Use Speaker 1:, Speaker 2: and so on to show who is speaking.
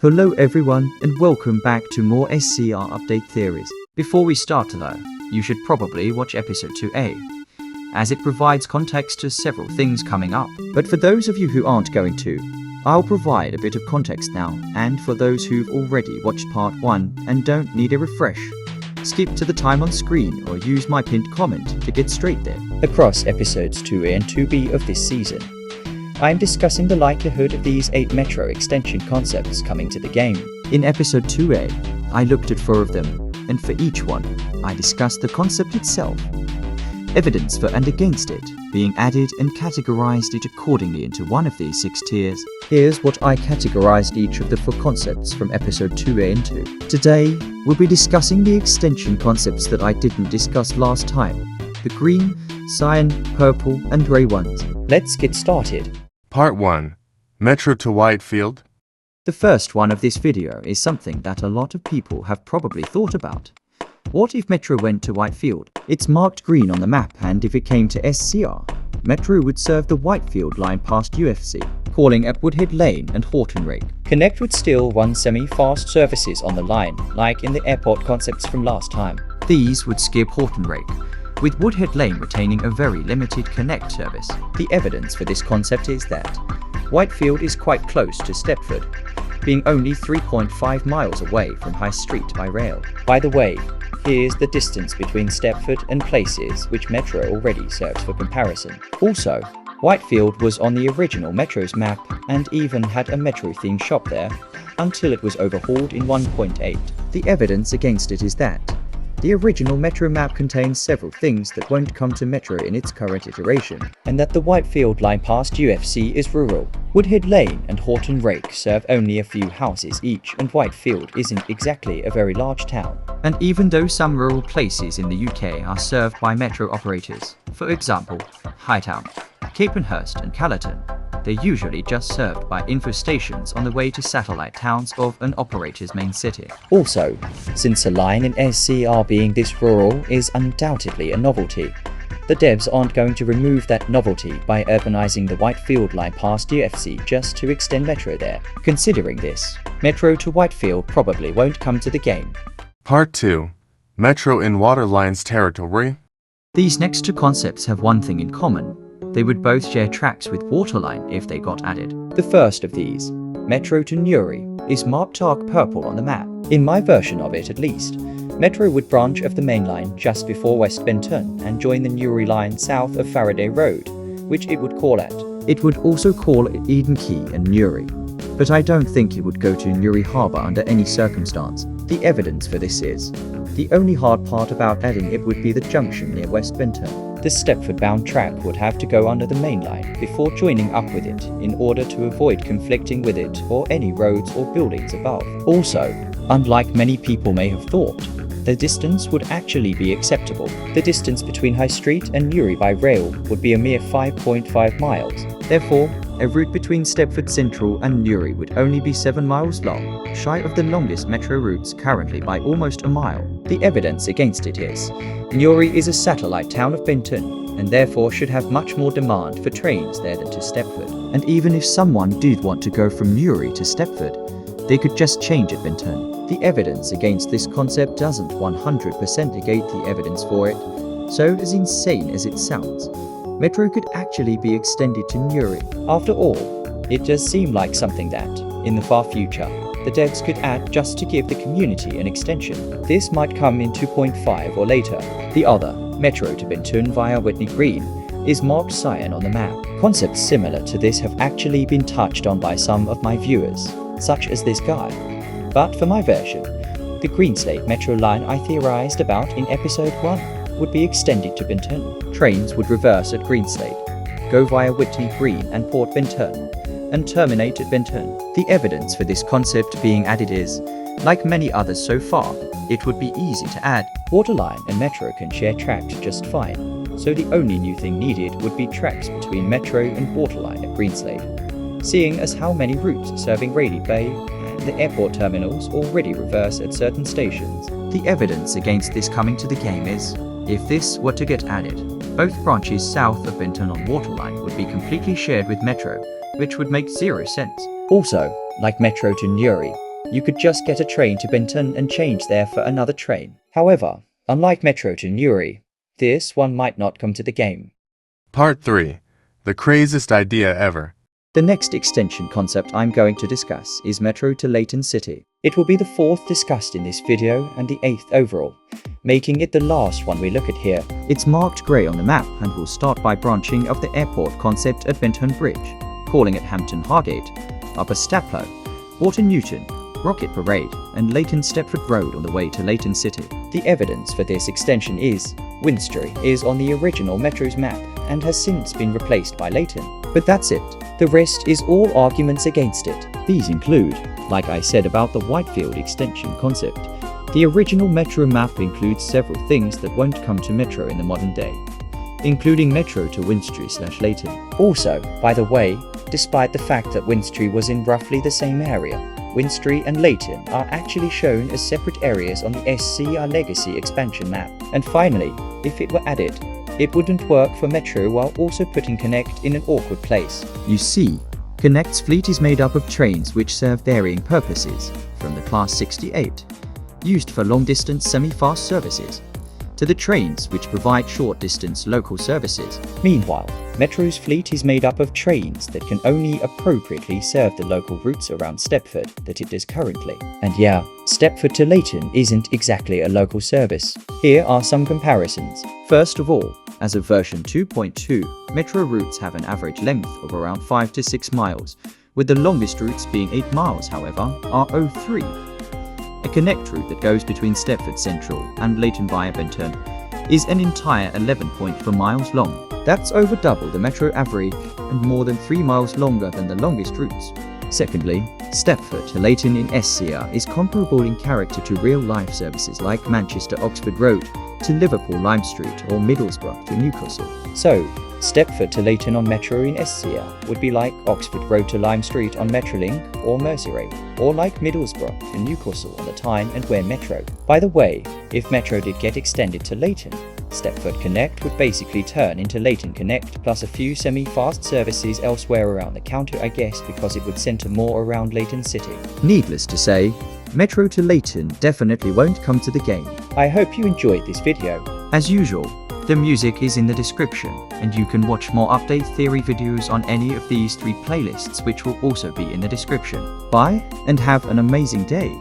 Speaker 1: Hello everyone and welcome back to more SCR update theories. Before we start though, you should probably watch episode 2A, as it provides context to several things coming up. But for those of you who aren't going to, I'll provide a bit of context now, and for those who've already watched part 1 and don't need a refresh, skip to the time on screen or use my pinned comment to get straight there. Across episodes 2A and 2B of this season, I am discussing the likelihood of these 8 Metro extension concepts coming to the game. In episode 2A, I looked at 4 of them, and for each one, I discussed the concept itself, evidence for and against it, being added and categorized it accordingly into one of these 6 tiers. Here's what I categorized each of the 4 concepts from episode 2A into. Today, we'll be discussing the extension concepts that I didn't discuss last time, the green, cyan, purple, and grey ones. Let's get started.
Speaker 2: Part 1. Metro to Whitefield.
Speaker 1: The first one of this video is something that a lot of people have probably thought about. What if Metro went to Whitefield? It's marked green on the map, and if it came to SCR, Metro would serve the Whitefield line past UFC, calling at Woodhead Lane and Horton Rake. Connect would still run semi-fast services on the line, like in the airport concepts from last time. These would skip Horton Rake, with Woodhead Lane retaining a very limited connect service. The evidence for this concept is that Whitefield is quite close to Stepford, being only 3.5 miles away from High Street by rail. By the way, here's the distance between Stepford and places which Metro already serves for comparison. Also, Whitefield was on the original Metro's map and even had a Metro-themed shop there, until it was overhauled in 1.8. The evidence against it is that the original Metro map contains several things that won't come to Metro in its current iteration, and that the Whitefield line past UFC is rural. Woodhead Lane and Horton Rake serve only a few houses each, and Whitefield isn't exactly a very large town. And even though some rural places in the UK are served by Metro operators, for example, Hightown, Capenhurst and Callerton, they're usually just served by info stations on the way to satellite towns of an operator's main city. Also, since a line in SCR being this rural is undoubtedly a novelty, the devs aren't going to remove that novelty by urbanizing the Whitefield line past UFC just to extend Metro there. Considering this, Metro to Whitefield probably won't come to the game.
Speaker 2: Part 2. Metro in Waterline's territory.
Speaker 1: These next 2 concepts have one thing in common. They would both share tracks with Waterline if they got added. The first of these, Metro to Nuri, is marked dark purple on the map. In my version of it at least, Metro would branch off the main line just before West Benton and join the Nuri line south of Faraday Road, which it would call at. It would also call at Eden Quay and Nuri, but I don't think it would go to Nuri Harbour under any circumstance. The evidence for this is, the only hard part about adding it would be the junction near West Benton. The Stepford-bound track would have to go under the main line before joining up with it in order to avoid conflicting with it or any roads or buildings above. Also, unlike many people may have thought, the distance would actually be acceptable. The distance between High Street and Nuri by rail would be a mere 5.5 miles. Therefore, a route between Stepford Central and Nuri would only be 7 miles long, shy of the longest Metro routes currently by almost a mile. The evidence against it is, Nuri is a satellite town of Benton, and therefore should have much more demand for trains there than to Stepford. And even if someone did want to go from Nuri to Stepford, they could just change at Benton. The evidence against this concept doesn't 100% negate the evidence for it, so as insane as it sounds, Metro could actually be extended to Nuri. After all, it does seem like something that, in the far future, the devs could add just to give the community an extension. This might come in 2.5 or later. The other, Metro to Benton via Whitney Green, is marked cyan on the map. Concepts similar to this have actually been touched on by some of my viewers, such as this guy. But for my version, the Greenslade Metro line I theorized about in episode 1 would be extended to Benton. Trains would reverse at Greenslade, go via Whitney Green and Port Benton, and terminate at Benton. The evidence for this concept being added is, like many others so far, it would be easy to add. Waterline and Metro can share tracks just fine, so the only new thing needed would be tracks between Metro and Waterline at Greenslade, seeing as how many routes serving Raleigh Bay and the airport terminals already reverse at certain stations. The evidence against this coming to the game is, if this were to get added, both branches south of Benton on Waterline would be completely shared with Metro, which would make 0 sense. Also, like Metro to Nuri, you could just get a train to Benton and change there for another train. However, unlike Metro to Nuri, this one might not come to the game.
Speaker 2: Part 3. The craziest idea ever.
Speaker 1: The next extension concept I'm going to discuss is Metro to Leighton City. It will be the 4th discussed in this video and the 8th overall, making it the last one we look at here. It's marked grey on the map and will start by branching of the airport concept at Benton Bridge, calling it Hampton Hargate, Upper Staplow, Water Newton, Rocket Parade, and Leighton Stepford Road on the way to Leighton City. The evidence for this extension is Winstry is on the original Metro's map and has since been replaced by Leighton. But that's it. The rest is all arguments against it. These include, like I said about the Whitefield extension concept, the original Metro map includes several things that won't come to Metro in the modern day, including Metro to Winstry/Leighton. Also, by the way, despite the fact that Winstry was in roughly the same area, Winstry and Leighton are actually shown as separate areas on the SCR Legacy expansion map. And finally, if it were added, it wouldn't work for Metro while also putting Connect in an awkward place. You see, Connect's fleet is made up of trains which serve varying purposes, from the Class 68, used for long-distance semi-fast services, to the trains which provide short-distance local services. Meanwhile, Metro's fleet is made up of trains that can only appropriately serve the local routes around Stepford that it does currently. And yeah, Stepford to Leighton isn't exactly a local service. Here are some comparisons. First of all, as of version 2.2, Metro routes have an average length of around 5 to 6 miles, with the longest routes being 8 miles, however, are 03. A Connect route that goes between Stepford Central and Leighton via Benton is an entire 11.4 miles long. That's over double the Metro average and more than 3 miles longer than the longest routes. Secondly, Stepford to Leighton in SCR is comparable in character to real-life services like Manchester-Oxford Road to Liverpool Lime Street or Middlesbrough to Newcastle. So, Stepford to Leighton on Metro in SCR would be like Oxford Road to Lime Street on Metrolink or Merseyrail, or like Middlesbrough to Newcastle on the Time and Where Metro. By the way, if Metro did get extended to Leighton, Stepford Connect would basically turn into Leighton Connect plus a few semi-fast services elsewhere around the counter, I guess, because it would centre more around Leighton City. Needless to say, Metro to Leighton definitely won't come to the game. I hope you enjoyed this video. As usual, the music is in the description, and you can watch more update theory videos on any of these 3 playlists, which will also be in the description. Bye, and have an amazing day.